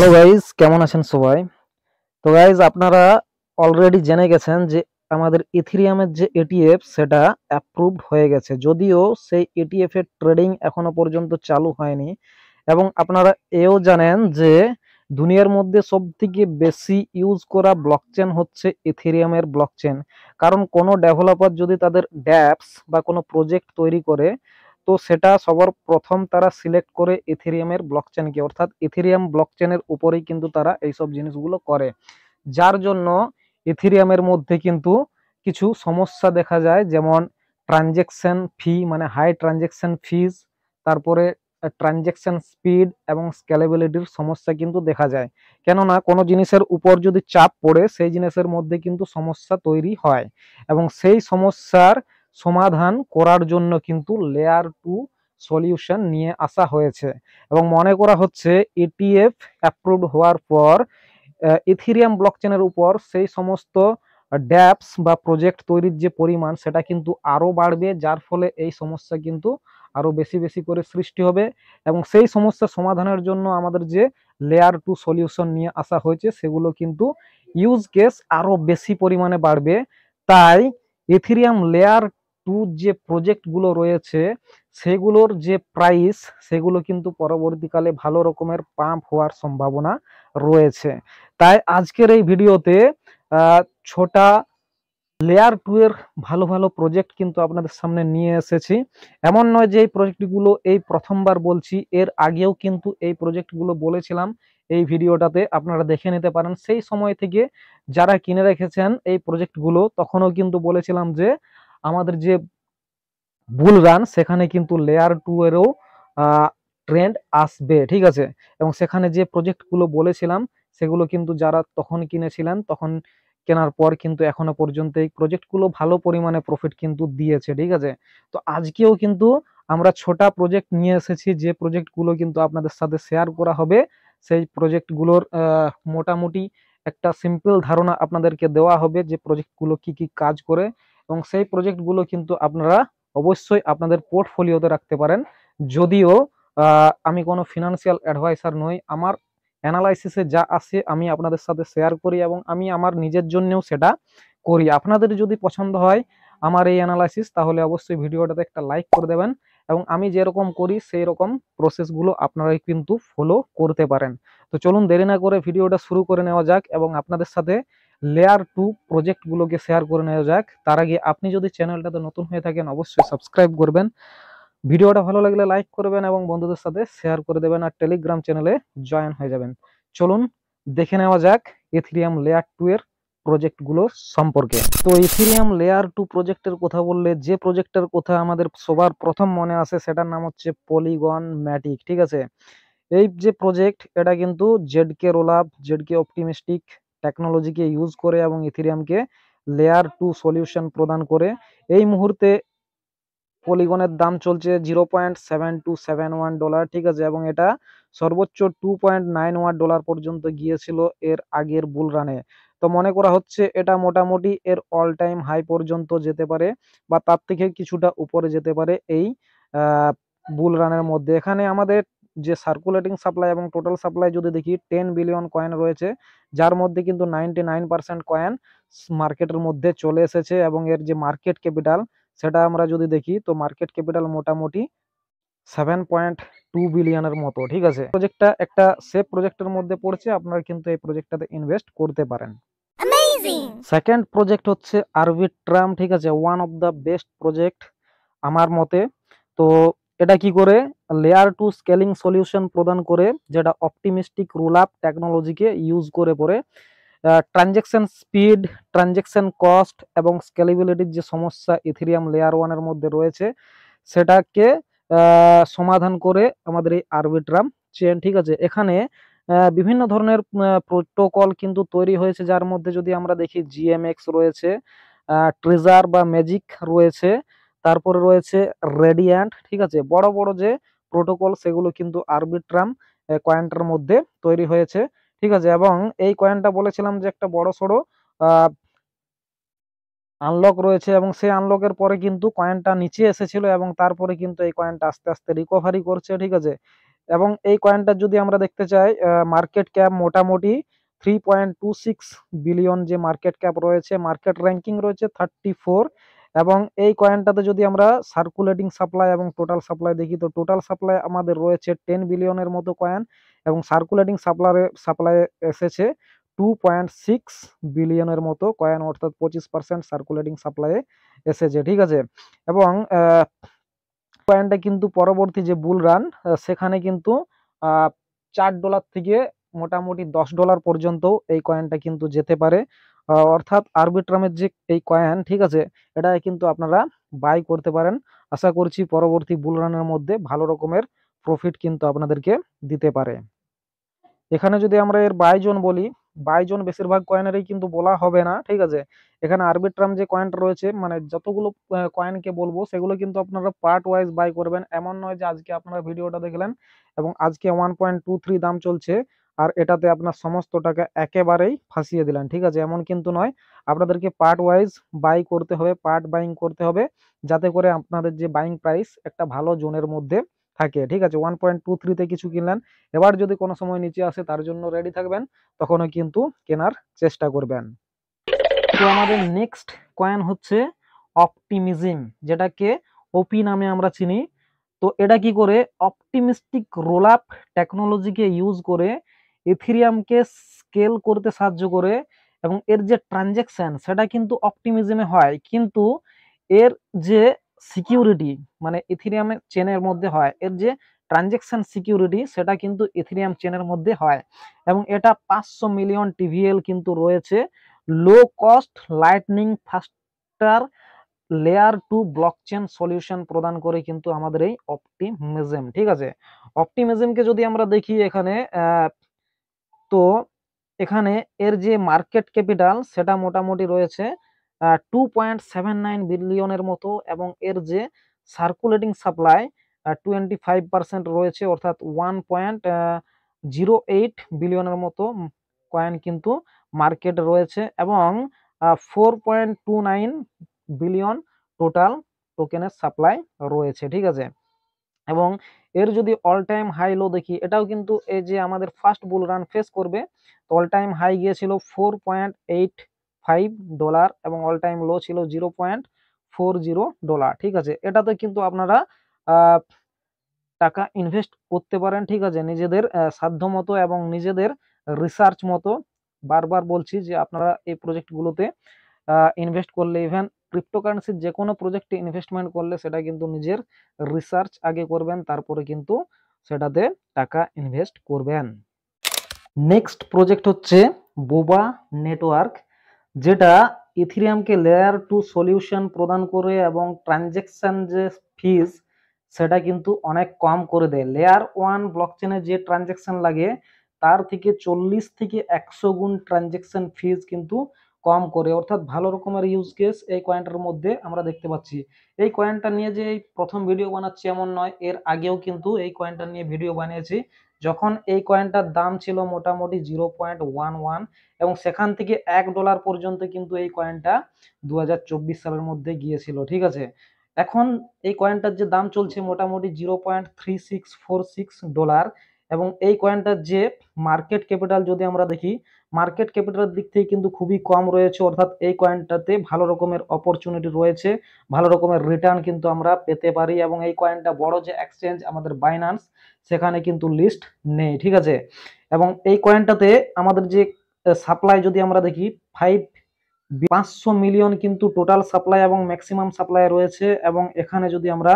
Hello guys, কেমন আছেন সবাই? তো গাইজ, আপনারা অলরেডি জেনে গেছেন যে আমাদের ইথেরিয়ামের যে এটিএফ সেটা অ্যাপ্রুভড হয়ে গেছে, যদিও সেই এটিএফ এর ট্রেডিং এখনো পর্যন্ত চালু হয়নি। এবং আপনারা এও জানেন যে দুনিয়ার মধ্যে সবথেকে বেশি ইউজ করা ব্লকচেন হচ্ছে ইথেরিয়ামের ব্লকচেন। কারণ কোনো ডেভেলপার যদি তাদের ড্যাপস বা কোনো প্রজেক্ট তৈরি করে, তো সেটা সবার প্রথম তারা সিলেক্ট করে ইথেরিয়ামের ব্লকচেনকে, অর্থাৎ ইথেরিয়াম ব্লকচেনের উপরেই কিন্তু তারা এইসব জিনিসগুলো করে। যার জন্য ইথেরিয়ামের মধ্যে কিন্তু কিছু সমস্যা দেখা যায়, যেমন ট্রানজেকশন ফি, মানে হাই ট্রানজেকশন ফিজ, তারপরে ট্রানজেকশন স্পিড এবং স্কেলেবিলিটির সমস্যা কিন্তু দেখা যায়। কেননা কোনো জিনিসের উপর যদি চাপ পড়ে সেই জিনিসের মধ্যে কিন্তু সমস্যা তৈরি হয়, এবং সেই সমস্যার সমাধান করার জন্য কিন্তু লেয়ার 2 সলিউশন নিয়ে আসা হয়েছে। এবং মনে করা হচ্ছে ইটিএফ অ্যাপ্রুভড হওয়ার পর ইথেরিয়াম ব্লকচেনের উপর সেই সমস্ত ড্যাপস বা প্রজেক্ট তৈরির যে পরিমাণ সেটা কিন্তু আরো বাড়বে, যার ফলে এই সমস্যা কিন্তু আরো বেশি বেশি করে সৃষ্টি হবে। এবং সেই সমস্যা সমাধানের জন্য আমাদের যে লেয়ার 2 সলিউশন নিয়ে আসা হয়েছে সেগুলো কিন্তু ইউজ কেস আরো বেশি পরিমাণে বাড়বে। তাই ইথেরিয়াম লেয়ার 2 যে প্রজেক্টগুলো রয়েছে সেগুলোর যে প্রাইস সেগুলো কিন্তু পরবর্তীকালে ভালো রকমের পাম্প হওয়ার সম্ভাবনা রয়েছে। তাই আজকের এই ভিডিওতে ছোটা লেয়ার 2 এর ভালো ভালো প্রজেক্ট কিন্তু আপনাদের সামনে নিয়ে এসেছি। এমন নয় যে এই প্রজেক্টগুলো এই প্রথমবার বলছি, এর আগেও কিন্তু এই প্রজেক্টগুলো বলেছিলাম। এই ভিডিওটাতে আপনারা দেখে নিতে পারেন। সেই সময় থেকে যারা কিনে রেখেছেন এই প্রজেক্টগুলো, তখনও কিন্তু বলেছিলাম যে আমাদের যে বুল রান সেখানে কিন্তু লেয়ার 2 এরও ট্রেন্ড আসবে, ঠিক আছে। এবং সেখানে যে প্রজেক্টগুলো বলেছিলাম সেগুলো কিন্তু যারা তখন কিনেছিলেন, তখন কেনার পর কিন্তু এখনো পর্যন্ত এই প্রজেক্টগুলো ভালো পরিমাণে প্রফিট কিন্তু দিয়েছে, ঠিক আছে। তো আজকেও কিন্তু আমরা ছোটা প্রজেক্ট নিয়ে এসেছি, যে প্রজেক্টগুলো কিন্তু আপনাদের সাথে শেয়ার করা হবে। সেই প্রজেক্টগুলোর মোটামুটি একটা সিম্পল ধারণা আপনাদেরকে দেওয়া হবে যে প্রজেক্টগুলো কি কি কাজ করে, এবং সেই প্রজেক্টগুলো কিন্তু আপনারা অবশ্যই আপনাদের পোর্টফোলিওতে রাখতে পারেন। যদিও আমি কোনো ফিনান্সিয়াল অ্যাডভাইসার নই, আমার অ্যানালাইসিসে যা আসে আমি আপনাদের সাথে শেয়ার করি, এবং আমি আমার নিজের জন্যও সেটা করি। আপনাদের যদি পছন্দ হয় আমার এই অ্যানালাইসিস, তাহলে অবশ্যই ভিডিওটাতে একটা লাইক করে দেবেন, এবং আমি যেরকম করি সেই রকম প্রসেসগুলো আপনারাই কিন্তু ফলো করতে পারেন। তো চলুন দেরি না করে ভিডিওটা শুরু করে নেওয়া যাক, এবং আপনাদের সাথে লেয়ার 2 প্রজেক্টগুলোকে শেয়ার করে নেওয়া যাক। তার আগে আপনি যদি চ্যানেলটাতে নতুন হয়ে থাকেন অবশ্যই সাবস্ক্রাইব করবেন, ভিডিওটা ভালো লাগলে লাইক করবেন এবং বন্ধুদের সাথে শেয়ার করে দেবেন, আর টেলিগ্রাম চ্যানেলে জয়েন হয়ে যাবেন। চলুন দেখে নেওয়া যাক ইথেরিয়াম লেয়ার 2 এর প্রজেক্টগুলো সম্পর্কে। তো ইথেরিয়াম লেয়ার 2 প্রজেক্টের কথা বললে যে প্রজেক্টের কথা আমাদের সবার প্রথম মনে আসে সেটার নাম হচ্ছে পলিগন ম্যাটিক, ঠিক আছে। এই যে প্রজেক্ট, এটা কিন্তু জেডকে রোলআপ, জেডকে অপটিমিস্টিক টেকনোলজিকে ইউজ করে এবং ইথেরিয়ামকে লেয়ার 2 সলিউশন প্রদান করে। এই মুহূর্তে পলিগনের দাম চলছে $0.7271, ঠিক আছে, এবং এটা সর্বোচ্চ $2.91 পর্যন্ত গিয়েছিল এর আগের বুল রানে। তো মনে করা হচ্ছে এটা মোটামুটি এর অল টাইম হাই পর্যন্ত যেতে পারে, বা তার থেকে কিছুটা উপরে যেতে পারে এই বুল রানের মধ্যে। এখানে আমাদের যে সার্কুলেটিং সাপ্লাই এবং টোটাল সাপ্লাই যদি দেখি 10 বিলিয়ন কয়েন রয়েছে, যার মধ্যে কিন্তু 99% কয়েন মার্কেটের মধ্যে চলে এসেছে, এবং এর যে মার্কেট ক্যাপিটাল সেটা আমরা যদি দেখি তো মার্কেট ক্যাপিটাল মোটামুটি 7.2 বিলিয়নের মতো, ঠিক আছে। প্রজেক্টটা একটা সেফ প্রজেক্টের মধ্যে পড়ছে, আপনারা কিন্তু এই প্রজেক্টটাতে ইনভেস্ট করতে পারেন। সেকেন্ড প্রজেক্ট হচ্ছে আরবিট্রাম, ঠিক আছে, one of the best project আমার মতে। তো এটা কি করে, লেয়ার 2 স্কেলিং সলিউশন প্রদান করে, যেটা অপটিমিস্টিক রোলআপ টেকনোলজিকে ইউজ করে পরে ট্রানজেকশন স্পিড, ট্রানজেকশন কস্ট এবং স্কেলেবিলিটির যে সমস্যা ইথেরিয়াম লেয়ার 1 এর মধ্যে রয়েছে সেটাকে সমাধান করে আমাদের এই আরবিট্রাম চেন, ঠিক আছে। এখানে বিভিন্ন ধরনের প্রোটোকল কিন্তু তৈরি হয়েছে, যার মধ্যে যদি আমরা দেখি জিএমএক্স রয়েছে, ট্রেজার বা ম্যাজিক রয়েছে, তারপরে রয়েছে রেডিয়ান্ট, ঠিক আছে। বড় বড় যে প্রোটোকল সেগুলো কিন্তু আরবিট্রাম কয়েনটার মধ্যে তৈরি হয়েছে, ঠিক আছে। এবং এই কয়েনটা বলেছিলাম যে একটা বড় সড়ো আনলক রয়েছে, এবং সেই আনলকের পরে কিন্তু কয়েনটা নিচে এসেছিল, এবং তারপরে কিন্তু এই কয়েনটা আস্তে আস্তে রিকভারি করছে, ঠিক আছে। এবং এই কয়েনটা যদি আমরা দেখতে চাই মার্কেট ক্যাপ মোটামুটি 3.26 বিলিয়ন যে মার্কেট ক্যাপ রয়েছে, মার্কেট র্যাঙ্কিং রয়েছে 34। এবং এই কয়েনটাতে যদি আমরা সার্কুলেটিং সাপ্লাই এবং টোটাল সাপ্লাই দেখি, তো টোটাল সাপ্লাই আমাদের রয়েছে 10 বিলিয়নের মতো কয়েন এবং সার্কুলেটিং সাপ্লাই এসেছে 2.6 বিলিয়নের মতো কয়েন, অর্থাৎ 25% সার্কুলেটিং সাপ্লাই এসেছে। ঠিক আছে, এবং কয়েনটা কিন্তু পরবর্তী যে বুল রান সেখানে কিন্তু $4 থেকে মোটামুটি $10 পর্যন্ত এই কয়েনটা কিন্তু যেতে পারে। অর্থাৎ আরবিট্রামের যে এই কয়েন, ঠিক আছে, এটা কিন্তু আপনারা বাই করতে পারেন। আশা করছি পরবর্তী বুল রানের মধ্যে ভালো রকমের প্রফিট কিন্তু আপনাদেরকে দিতে পারে। এখানে যদি আমরা এর বাই জোন বলি, বাই জোন বেশিরভাগ কয়েনেরই কিন্তু বলা হবে না। ঠিক আছে, এখানে আরবিট্রাম যে কয়েনটা রয়েছে, মানে যতগুলো কয়েনকে বলবো সেগুলো কিন্তু আপনারা পার্ট ওয়াইজ বাই করবেন। এমন নয় যে আজকে আপনারা ভিডিওটা দেখলেন এবং আজকে 1.23 দাম চলছে আর এটাতে আপনার সমস্ত টাকা একেবারেই ফাঁসিয়ে দিলেন। ঠিক আছে, এমন কিন্তু নয়, আপনাদেরকে পার্ট ওয়াইজ বাই করতে হবে, পার্ট বাইং করতে হবে, যাতে করে আপনাদের যে বাইং প্রাইস একটা ভালো জোনের মধ্যে থাকে। ঠিক আছে, 1.23 কিছু কিনলেন, এবার যদি কোনো সময় নিচে আসে তার জন্য রেডি থাকবেন, তখনও কিন্তু কেনার চেষ্টা করবেন। তো আমাদের নেক্সট কয়েন হচ্ছে অপটিমিজম, যেটাকে ওপি নামে আমরা চিনি। তো এটা কি করে, অপটিমিস্টিক রোল আপ টেকনোলজিকে ইউজ করে ইথেরিয়ামকে স্কেল করতে সাহায্য করে এবং এর যে ট্রানজ্যাকশন সেটা কিন্তু অপটিমিজমে হয়, কিন্তু এর যে সিকিউরিটি মানে ইথেরিয়ামের চেনের মধ্যে হয়, এর যে ট্রানজ্যাকশন সিকিউরিটি সেটা কিন্তু ইথেরিয়াম চেনের মধ্যে হয়। এবং এটা 500 মিলিয়ন টিভিএল কিন্তু রয়েছে, low cost lightning ফাস্টার layer 2 blockchain solution প্রদান করে কিন্তু আমাদের এই অপটিমিজম। ঠিক আছে, অপটিমিজমকে যদি আমরা দেখি এখানে, তো এখানে এর যে মার্কেট ক্যাপিটাল সেটা মোটামুটি রয়েছে 2.79 বিলিয়নের মতো এবং এর যে সার্কুলেটিং সাপ্লাই 25% রয়েছে, অর্থাৎ 1.08 বিলিয়নের মতো কয়েন কিন্তু মার্কেটে রয়েছে এবং 4.29 বিলিয়ন টোটাল টোকেনের সাপ্লাই রয়েছে। ঠিক আছে, এবং এর যদি অল টাইম হাই লো দেখি, এটাও কিন্তু এই যে আমাদের ফার্স্ট বুল রান ফেস করবে, তো অল টাইম হাই গিয়েছিল $4.85 এবং অল টাইম লো ছিল $0.40। ঠিক আছে, এটাতে কিন্তু আপনারা টাকা ইনভেস্ট করতে পারেন। ঠিক আছে, নিজেদের সাধ্য মতো এবং নিজেদের রিসার্চ মতো। বারবার বলছি যে আপনারা এই প্রজেক্টগুলোতে ইনভেস্ট করলে, ইভেন ক্রিপ্টোকারেন্সির যে কোনো প্রজেক্টে ইনভেস্টমেন্ট করলে সেটা কিন্তু নিজের রিসার্চ আগে করবেন, তারপরে কিন্তু সেটাতে টাকা ইনভেস্ট করবেন। নেক্সট প্রজেক্ট হচ্ছে বোবা নেটওয়ার্ক, যেটা ইথেরিয়ামকে লেয়ার 2 সলিউশন প্রদান করে এবং ট্রানজ্যাকশন যে ফিজ সেটা কিন্তু অনেক কম করে দেয়। লেয়ার 1 ব্লকচেনে যে ট্রানজ্যাকশন লাগে তার থেকে 40 থেকে 100 গুণ ট্রানজ্যাকশন ফিজ কিন্তু কম করে, অর্থাৎ ভালো রকমের ইউজ কেস এই কয়েনটার মধ্যে আমরা দেখতে পাচ্ছি। এই কয়েনটা নিয়ে যে প্রথম ভিডিও বানাচ্ছি এমন নয়, এর আগেও কিন্তু এই কয়েনটা নিয়ে ভিডিও বানিয়েছি, যখন এই কয়েনটার দাম ছিল মোটামুটি 0.11 এবং সেখান থেকে $1 পর্যন্ত কিন্তু এই কয়েনটা 2024 সালের মধ্যে গিয়েছিল। ঠিক আছে, এখন এই কয়েনটার যে দাম চলছে মোটামুটি $0.3646 এবং এই কয়েনটার যে মার্কেট ক্যাপিটাল যদি আমরা দেখি, মার্কেট ক্যাপিটালের দিক থেকে কিন্তু খুবই কম রয়েছে, অর্থাৎ এই কয়েনটাতে ভালো রকমের অপরচুনিটি রয়েছে, ভালো রকমের রিটার্ন কিন্তু আমরা পেতে পারি এবং এই কয়েনটা বড় যে এক্সচেঞ্জ আমাদের বাইন্যান্স সেখানে কিন্তু লিস্ট নেই। ঠিক আছে, এবং এই কয়েনটাতে আমাদের যে সাপ্লাই যদি আমরা দেখি 500 মিলিয়ন কিন্তু টোটাল সাপ্লাই এবং ম্যাক্সিমাম সাপ্লাই রয়েছে এবং এখানে যদি আমরা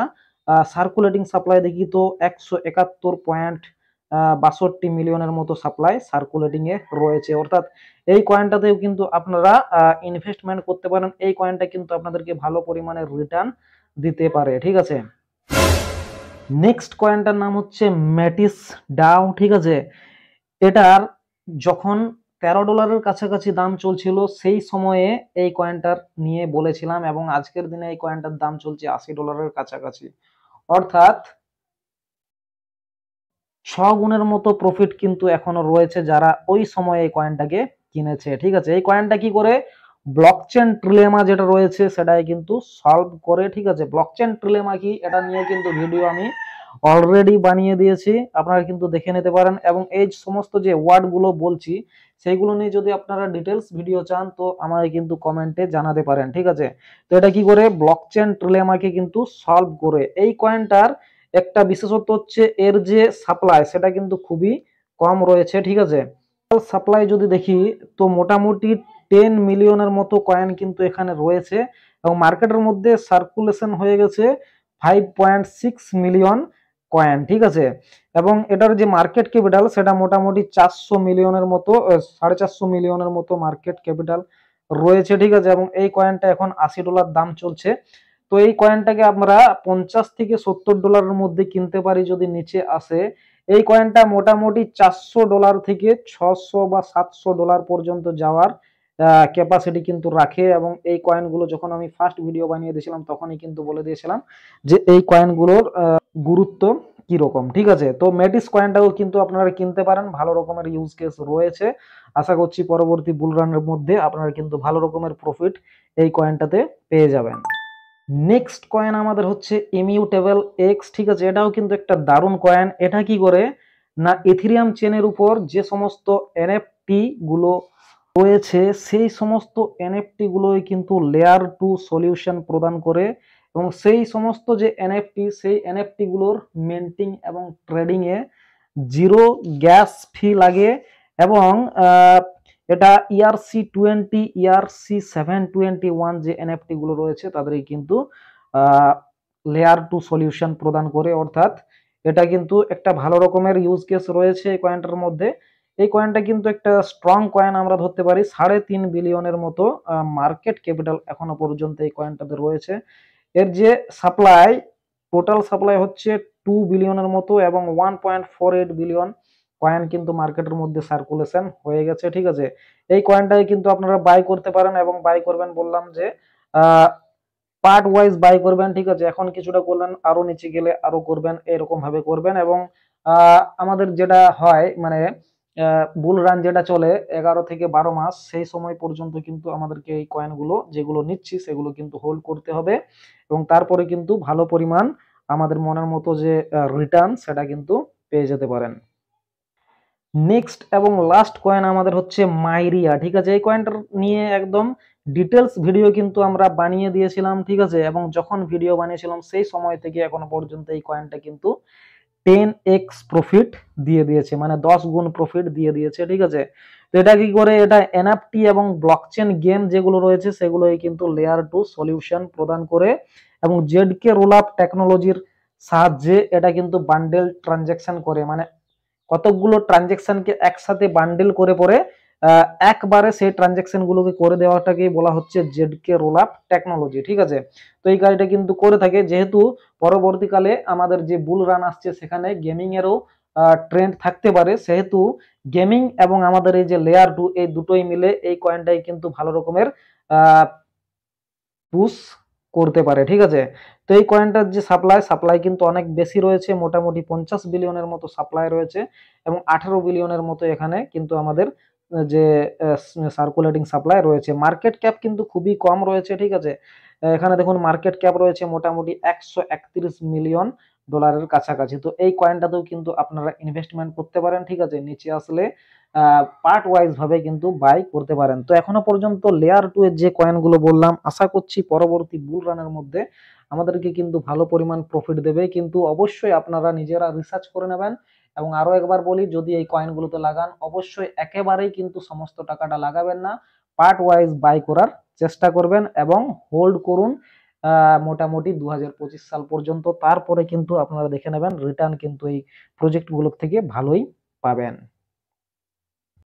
সার্কুলেটিং সাপ্লাই দেখি তো 171.62 মিলিয়নের মতো সাপ্লাই সার্কুলেটিং এ রয়েছে, অর্থাৎ এই কয়েনটাতেও কিন্তু আপনারা ইনভেস্টমেন্ট করতে পারেন। এই কয়েনটা কিন্তু আপনাদেরকে ভালো পরিমাণে রিটার্ন দিতে পারে। ঠিক আছে, নেক্সট কয়েনটার নাম হচ্ছে ম্যাটিস ডাও। ঠিক আছে, এটার যখন $13 কাছাকাছি দাম চলছিল সেই সময়ে এই কয়েনটার নিয়ে বলেছিলাম এবং আজকের দিনে এই কয়েনটার দাম চলছে $80 কাছাকাছি, অর্থাৎ 6 গুণের মতো প্রফিট কিন্তু এখনো রয়েছে যারা ওই সময়ে এই কয়েনটাকে কিনেছে। ঠিক আছে, এই কয়েনটা কি করে, ব্লকচেন ট্রিলেমা যেটা রয়েছে সেটাই কিন্তু সলভ করে। ঠিক আছে, ব্লকচেন ট্রিলেমা কি এটা নিয়ে কিন্তু ভিডিও আমি অলরেডি বানিয়ে দিয়েছি, আপনারা কিন্তু দেখে নিতে পারেন। এবং এই সমস্ত যে ওয়ার্ডগুলো বলছি সেইগুলো নিয়ে যদি আপনারা ডিটেলস ভিডিও চান তো আমাকে কিন্তু কমেন্টে জানাতে পারেন, ঠিক আছে। তো এটা কি করে ব্লকচেন ট্রিলেমাকে কিন্তু সলভ করে। এই কয়েনটার একটা বিশেষত্ব হচ্ছে এর যে সাপ্লাই সেটা কিন্তু খুবই কম রয়েছে, ঠিক আছে। সাপ্লাই যদি দেখি তো মোটামুটি 10 মিলিয়নের মতো কয়েন কিন্তু এখানে রয়েছে, এবং মার্কেটের মধ্যে সার্কুলেশন হয়ে গেছে 5.6 মিলিয়ন কয়েন, ঠিক আছে। এবং এটার যে মার্কেট ক্যাপিটাল সেটা মোটামুটি 400 মিলিয়নের মতো, 450 মিলিয়নের মতো মার্কেট ক্যাপিটাল রয়েছে, ঠিক আছে। এবং এই কয়েনটা এখন $80 দাম চলছে। তো এই কয়েনটাকে আমরা 50 থেকে $70 মধ্যে কিনতে পারি যদি নিচে আসে। এই কয়েনটা মোটামুটি $400 থেকে 600 বা $700 পর্যন্ত যাওয়ার ক্যাপাসিটি কিন্তু রাখে। এবং এই কয়েনগুলো যখন আমি ফার্স্ট ভিডিও বানিয়ে দিয়েছিলাম তখনই কিন্তু বলে দিয়েছিলাম যে এই কয়েনগুলোর গুরুত্ব কিরকম, ঠিক আছে। তো মেটিস কয়েনটাও কিন্তু আপনারা কিনতে পারেন, ভালো রকমের ইউজ কেস রয়েছে। আশা করছি পরবর্তী বুল রানের মধ্যে আপনারা কিন্তু ভালো রকমের প্রফিট এই কয়েনটাতে পেয়ে যাবেন। নেক্সট কয়েন আমাদের হচ্ছে ইমিউটেবল এক্স, ঠিক আছে। এটাও কিন্তু একটা দারুণ কয়েন। এটা কি করে না, ইথেরিয়াম চেনের উপর যে সমস্ত এনএফটি গুলো রয়েছে সেই সমস্ত এনএফটি গুলোই কিন্তু লেয়ার 2 সলিউশন প্রদান করে। এবং সেই সমস্ত যে এনএফটি সেই এনএফটি গুলোর মেন্টিং এবং ট্রেডিং এ জিরো গ্যাস ফি লাগে। এবং এটা ERC-20 ERC-721 যে এনএফটি গুলো রয়েছে তাদের কিন্তু লেয়ার 2 সলিউশন প্রদান করে। অর্থাৎ এটা কিন্তু একটা ভালো রকমের ইউজ কেস রয়েছে এই কয়েনটার মধ্যে। এই কয়েনটা কিন্তু একটা স্ট্রং কয়েন আমরা ধরতে পারি। 3.5 বিলিয়নের মতো মার্কেট ক্যাপিটাল এখনো পর্যন্ত এই কয়েনটাতে রয়েছে। এর যে সাপ্লাই, টোটাল সাপ্লাই হচ্ছে 2 বিলিয়নের মতো, এবং 1.48 বিলিয়ন কয়েন কিন্তু মার্কেটের মধ্যে সার্কুলেশন হয়ে গেছে, ঠিক আছে। এই কয়েনটাই কিন্তু আপনারা বাই করতে পারেন, এবং বাই করবেন বললাম যে পার্ট ওয়াইজ বাই করবেন, ঠিক আছে। এখন কিছুটা করলেন, আরো নিচে গেলে আরো করবেন, এরকম ভাবে করবেন। এবং আমাদের যেটা হয় মানে বুল রান যেটা চলে 11 থেকে 12 মাস, সেই সময় পর্যন্ত কিন্তু আমাদেরকে এই কয়েনগুলো যেগুলো নিচ্ছি সেগুলো কিন্তু হোল্ড করতে হবে। এবং তারপরে কিন্তু ভালো পরিমাণ আমাদের মনের মতো যে রিটার্ন সেটা কিন্তু পেয়ে যেতে পারেন। নেক্সট এবং লাস্ট কয়েন আমাদের হচ্ছে মাইরিয়া, ঠিক আছে। এই কয়েনটার নিয়ে একদম ডিটেলস ভিডিও কিন্তু আমরা বানিয়ে দিয়েছিলাম, ঠিক আছে। এবং যখন ভিডিও বানিয়েছিলাম সেই সময় থেকে এখনো পর্যন্ত এই কয়েনটা কিন্তু 10x প্রফিট দিয়ে দিয়েছে, মানে 10 গুণ প্রফিট দিয়ে দিয়েছে, ঠিক আছে। তো এটা কি করে, এটা এনএফটি এবং ব্লকচেন গেম যেগুলো রয়েছে সেগুলোই কিন্তু লেয়ার 2 সলিউশন প্রদান করে। এবং জেডকে রোলআপ টেকনোলজির সাহায্যে এটা কিন্তু বান্ডেল ট্রানজাকশন করে, মানে কতগুলো ট্রানজেকশনকে একসাথে বান্ডেল করে পরে একবারে সেই ট্রানজেকশন গুলোকে করে দেওয়াটাকেই বলা হচ্ছে জেডকে রোলআপ টেকনোলজি, ঠিক আছে। তো এই কাজটা কিন্তু করে থাকে, যেহেতু পরবর্তীকালে আমাদের যে বুল রান আসছে সেখানে গেমিং এরও ট্রেন্ড থাকতে পারে, সেহেতু গেমিং এবং আমাদের এই যে লেয়ার 2 এই দুটোই মিলে এই কয়েনটাই কিন্তু ভালো রকমের পুশ করতে পারে, ঠিক আছে। তো এই কয়েনটার যে সাপ্লাই কিন্তু অনেক বেশি রয়েছে, মোটামুটি 50 বিলিয়নের মতো সাপ্লাই রয়েছে। এবং 18 বিলিয়নের মতো এখানে কিন্তু আমাদের যে সার্কুলেটিং সাপ্লাই রয়েছে। মার্কেট ক্যাপ কিন্তু খুবই কম রয়েছে, ঠিক আছে। এখানে দেখুন মার্কেট ক্যাপ রয়েছে মোটামুটি 131 মিলিয়ন ডলারের কাছাকাছি। তো এই কয়েনটাতেও কিন্তু আপনারা ইনভেস্টমেন্ট করতে পারেন, ঠিক আছে। নিচে আসলে পার্ট ওয়াইজ ভাবে কিন্তু বাই করতে পারেন। তো এখনো পর্যন্ত লেয়ার 2 এর যে কয়েনগুলো বললাম, আশা করছি পরবর্তী বুল রানের মধ্যে আমাদেরকে কিন্তু ভালো পরিমাণ প্রফিট দেবে। কিন্তু অবশ্যই আপনারা নিজেরা রিসার্চ করে নেবেন। এবং আরো একবার বলি, যদি এই কয়েনগুলোতে লাগান অবশ্যই একেবারেই কিন্তু সমস্ত টাকাটা লাগাবেন না, পার্ট ওয়াইজ বাই করার চেষ্টা করবেন এবং হোল্ড করুন মোটামুটি 2025 সাল পর্যন্ত। তারপরে কিন্তু আপনারা দেখে নেবেন রিটার্ন কিন্তু এই প্রজেক্টগুলোর থেকে ভালোই পাবেন।